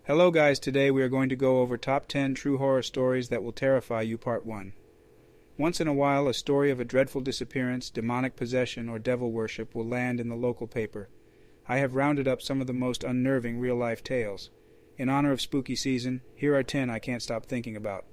Hello guys, today we are going to go over top 10 true horror stories that will terrify you, part 1. Once in a while, a story of a dreadful disappearance, demonic possession, or devil worship will land in the local paper. I have rounded up some of the most unnerving real-life tales. In honor of spooky season, here are 10 I can't stop thinking about.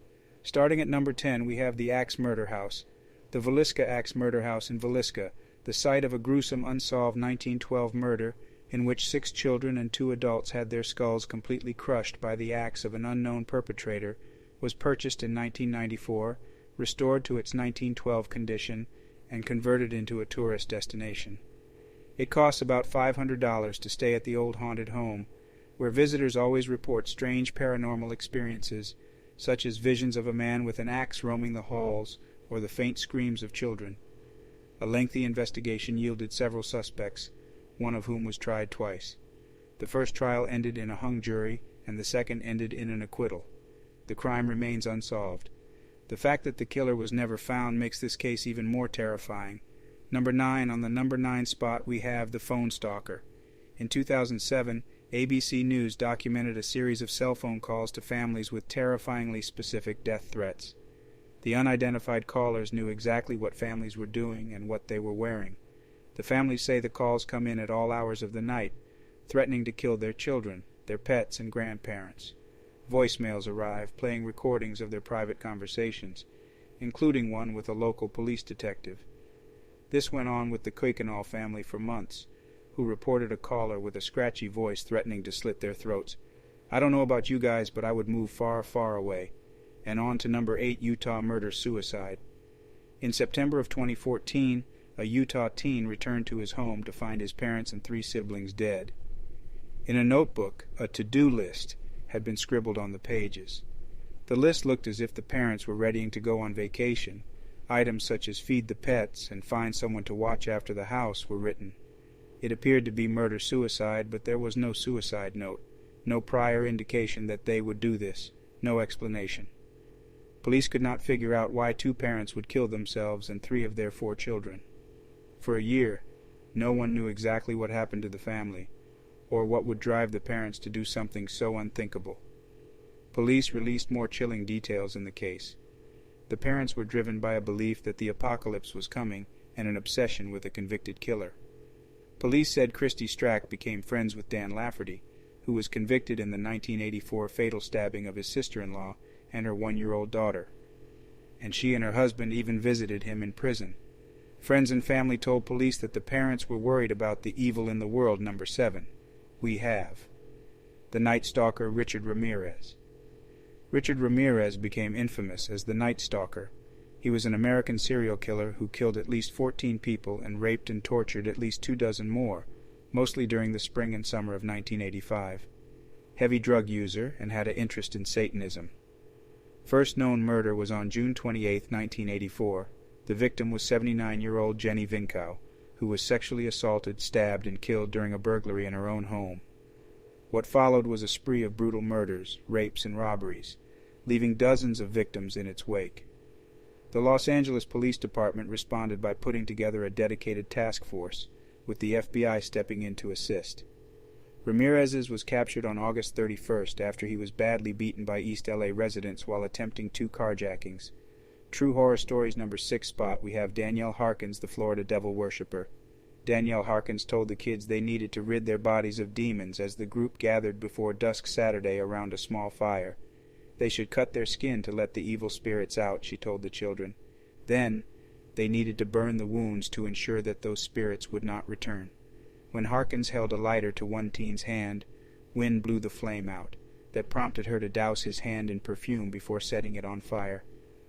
Starting at number 10, we have the Axe Murder House. The Villisca Axe Murder House in Villisca, the site of a gruesome unsolved 1912 murder in which 6 children and 2 adults had their skulls completely crushed by the axe of an unknown perpetrator, was purchased in 1994, restored to its 1912 condition, and converted into a tourist destination. It costs about $500 to stay at the old haunted home, where visitors always report strange paranormal experiences, such as visions of a man with an axe roaming the halls or the faint screams of children. A lengthy investigation yielded several suspects, one of whom was tried twice. The first trial ended in a hung jury, and the second ended in an acquittal. The crime remains unsolved. The fact that the killer was never found makes this case even more terrifying. Number 9, on the number 9 spot we have the phone stalker. In 2007, ABC News documented a series of cell phone calls to families with terrifyingly specific death threats. The unidentified callers knew exactly what families were doing and what they were wearing. The families say the calls come in at all hours of the night, threatening to kill their children, their pets, and grandparents. Voicemails arrive, playing recordings of their private conversations, including one with a local police detective. This went on with the Kuykendall family for months, who reported a caller with a scratchy voice threatening to slit their throats. I don't know about you guys, but I would move far, far away. And on to number 8, Utah murder-suicide. In September of 2014, a Utah teen returned to his home to find his parents and 3 siblings dead. In a notebook, a to-do list had been scribbled on the pages. The list looked as if the parents were readying to go on vacation. Items such as feed the pets and find someone to watch after the house were written. It appeared to be murder-suicide, but there was no suicide note, no prior indication that they would do this, no explanation. Police could not figure out why 2 parents would kill themselves and 3 of their 4 children. For a year, no one knew exactly what happened to the family, or what would drive the parents to do something so unthinkable. Police released more chilling details in the case. The parents were driven by a belief that the apocalypse was coming and an obsession with a convicted killer. Police said Christy Strack became friends with Dan Lafferty, who was convicted in the 1984 fatal stabbing of his sister-in-law and her 1-year-old daughter, and she and her husband even visited him in prison. Friends and family told police that the parents were worried about the evil in the world. Number 7. We have the Night Stalker Richard Ramirez. Richard Ramirez became infamous as the Night Stalker. He was an American serial killer who killed at least 14 people and raped and tortured at least 24 more, mostly during the spring and summer of 1985. Heavy drug user and had an interest in Satanism. First known murder was on June 28, 1984. The victim was 79-year-old Jenny Vinkow, who was sexually assaulted, stabbed, and killed during a burglary in her own home. What followed was a spree of brutal murders, rapes, and robberies, leaving dozens of victims in its wake. The Los Angeles Police Department responded by putting together a dedicated task force, with the FBI stepping in to assist. Ramirez was captured on August 31st after he was badly beaten by East LA residents while attempting 2 carjackings. True Horror Stories number 6 spot, we have Danielle Harkins, the Florida devil worshipper. Danielle Harkins told the kids they needed to rid their bodies of demons as the group gathered before dusk Saturday around a small fire. They should cut their skin to let the evil spirits out, she told the children. Then, they needed to burn the wounds to ensure that those spirits would not return. When Harkins held a lighter to one teen's hand, wind blew the flame out. That prompted her to douse his hand in perfume before setting it on fire.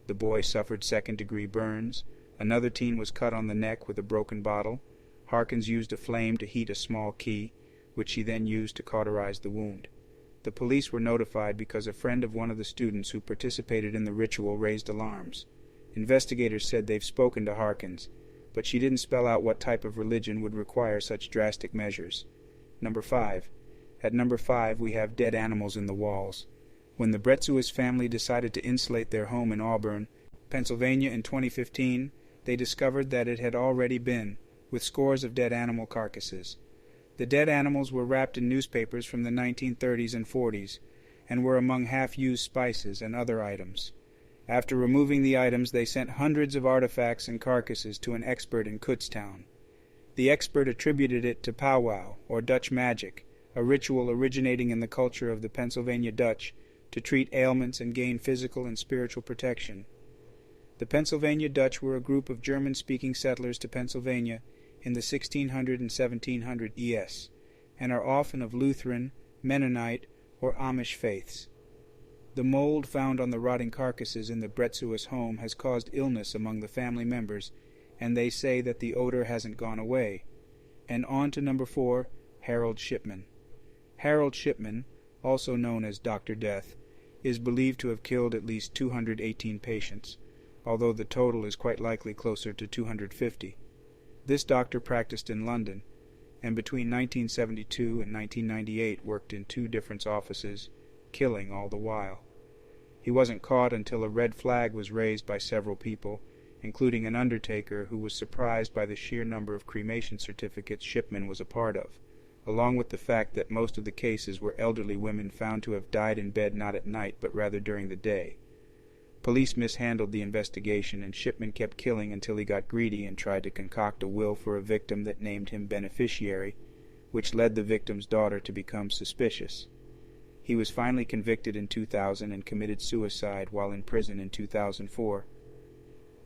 The boy suffered second-degree burns. Another teen was cut on the neck with a broken bottle. Harkins used a flame to heat a small key, which she then used to cauterize the wound. The police were notified because a friend of one of the students who participated in the ritual raised alarms. Investigators said they've spoken to Harkins, but she didn't spell out what type of religion would require such drastic measures. Number 5. At number 5 we have dead animals in the walls. When the Bretsuis family decided to insulate their home in Auburn, Pennsylvania in 2015, they discovered that it had already been, with scores of dead animal carcasses. The dead animals were wrapped in newspapers from the 1930s and 40s, and were among half-used spices and other items. After removing the items, they sent hundreds of artifacts and carcasses to an expert in Kutztown. The expert attributed it to powwow, or Dutch magic, a ritual originating in the culture of the Pennsylvania Dutch to treat ailments and gain physical and spiritual protection. The Pennsylvania Dutch were a group of German-speaking settlers to Pennsylvania in the 1600 and 1700 ES, and are often of Lutheran, Mennonite, or Amish faiths. The mold found on the rotting carcasses in the Bretsuis home has caused illness among the family members, and they say that the odor hasn't gone away. And on to number 4, Harold Shipman. Harold Shipman, also known as Dr. Death, is believed to have killed at least 218 patients, although the total is quite likely closer to 250. This doctor practiced in London, and between 1972 and 1998 worked in 2 different offices, killing all the while. He wasn't caught until a red flag was raised by several people, including an undertaker who was surprised by the sheer number of cremation certificates Shipman was a part of, along with the fact that most of the cases were elderly women found to have died in bed not at night but rather during the day. Police mishandled the investigation, and Shipman kept killing until he got greedy and tried to concoct a will for a victim that named him beneficiary, which led the victim's daughter to become suspicious. He was finally convicted in 2000 and committed suicide while in prison in 2004.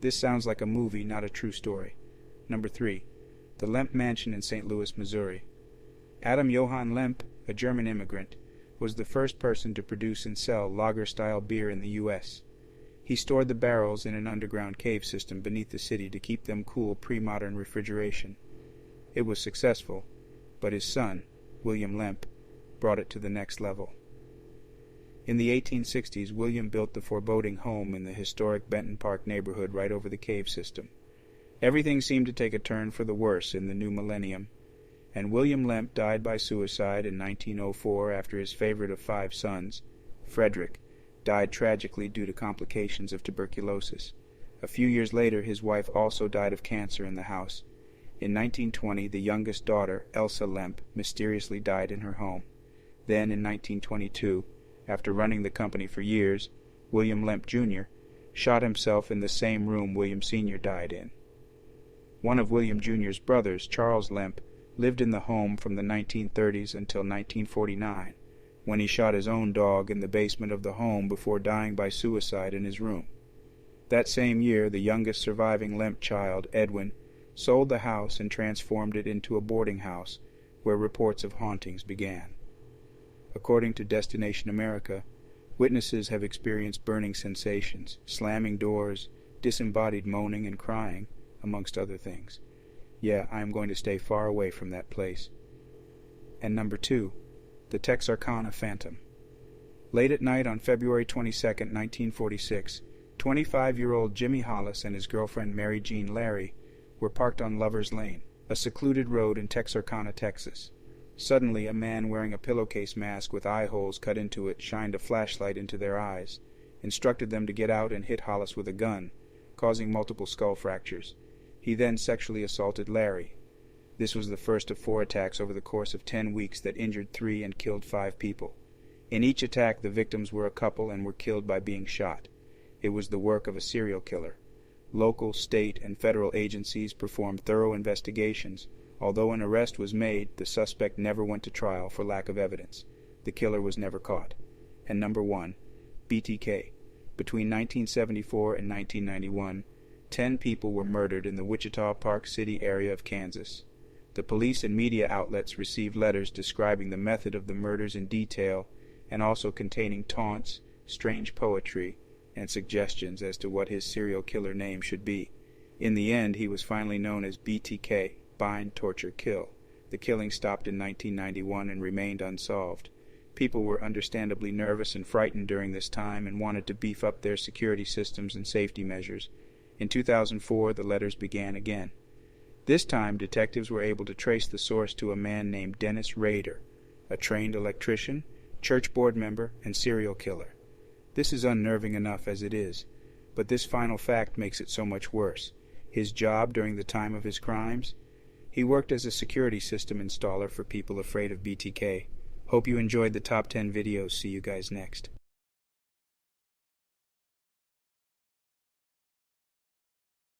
This sounds like a movie, not a true story. Number 3. The Lemp Mansion in St. Louis, Missouri. Adam Johann Lemp, a German immigrant, was the first person to produce and sell lager-style beer in the U.S. He stored the barrels in an underground cave system beneath the city to keep them cool pre-modern refrigeration. It was successful, but his son, William Lemp, brought it to the next level. In the 1860s, William built the foreboding home in the historic Benton Park neighborhood right over the cave system. Everything seemed to take a turn for the worse in the new millennium, and William Lemp died by suicide in 1904 after his favorite of 5 sons, Frederick, died tragically due to complications of tuberculosis. A few years later, his wife also died of cancer in the house. In 1920, the youngest daughter, Elsa Lemp, mysteriously died in her home. Then, in 1922, after running the company for years, William Lemp Jr. shot himself in the same room William Sr. died in. One of William Jr.'s brothers, Charles Lemp, lived in the home from the 1930s until 1949, when he shot his own dog in the basement of the home before dying by suicide in his room. That same year, the youngest surviving Lemp child, Edwin, sold the house and transformed it into a boarding house, where reports of hauntings began. According to Destination America, witnesses have experienced burning sensations, slamming doors, disembodied moaning and crying, amongst other things. Yeah, I am going to stay far away from that place. And number 2, the Texarkana Phantom. Late at night on February 22, 1946, 25-year-old Jimmy Hollis and his girlfriend Mary Jean Larry were parked on Lover's Lane, a secluded road in Texarkana, Texas. Suddenly, a man wearing a pillowcase mask with eye holes cut into it shined a flashlight into their eyes, instructed them to get out, and hit Hollis with a gun, causing multiple skull fractures. He then sexually assaulted Larry. This was the first of 4 attacks over the course of 10 weeks that injured 3 and killed 5 people. In each attack, the victims were a couple and were killed by being shot. It was the work of a serial killer. Local, state, and federal agencies performed thorough investigations. Although an arrest was made, the suspect never went to trial for lack of evidence. The killer was never caught. And number 1, BTK. Between 1974 and 1991, 10 people were murdered in the Wichita Park City area of Kansas. The police and media outlets received letters describing the method of the murders in detail and also containing taunts, strange poetry, and suggestions as to what his serial killer name should be. In the end, he was finally known as BTK. Bind, Torture, Kill. The killing stopped in 1991 and remained unsolved. People were understandably nervous and frightened during this time and wanted to beef up their security systems and safety measures. In 2004, the letters began again. This time, detectives were able to trace the source to a man named Dennis Rader, a trained electrician, church board member, and serial killer. This is unnerving enough as it is, but this final fact makes it so much worse. His job during the time of his crimes? He worked as a security system installer for people afraid of BTK, Hope you enjoyed the top 10 videos. See you guys next.